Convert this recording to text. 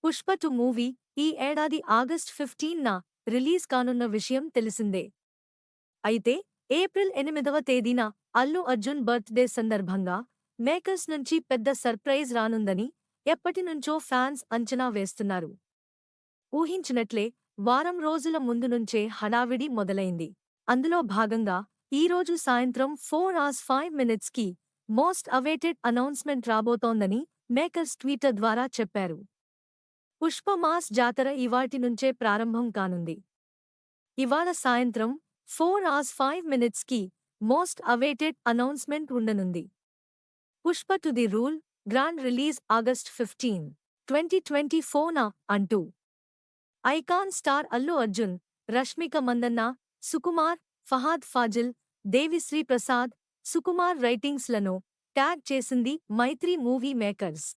Pushpa 2 movie ఈ ఏడాది August 15న release కానున్న విషయం తెలిసిందే. అయితే ఏప్రిల్ 8వ తేదీన అల్లు అర్జున్ బర్త్డే సందర్భంగా మేకర్స్ నుంచి పెద్ద సర్ప్రైజ్ రానుందని ఎప్పటినుంచో ఫ్యాన్స్ అంచనా వేస్తున్నారు. ఊహించినట్లే వారం రోజుల ముందు నుంచే హడావిడి మొదలైంది. అందులో భాగంగా ఈరోజు సాయంత్రం 4:05కి మోస్ట్ అవైటెడ్ అనౌన్స్మెంట్ రాబోతోందని మేకర్స్ ట్విట్టర్ ద్వారా చెప్పారు. పుష్ప మాస్ జాతర ఇవాల్టి నుంచే ప్రారంభం కానుంది. ఇవాళ సాయంత్రం 4:05కి మోస్ట్ అవైటెడ్ అనౌన్స్మెంట్ ఉండనుంది. Pushpa two the rule grand release August 15, 2024న అంటూ icon star Allu Arjun, Rashmika Mandanna, Sukumar, Fahadh Faasil, Devi Sri Prasad, Sukumar writings లను ట్యాగ్ చేసింది మైత్రి మూవీ మేకర్స్.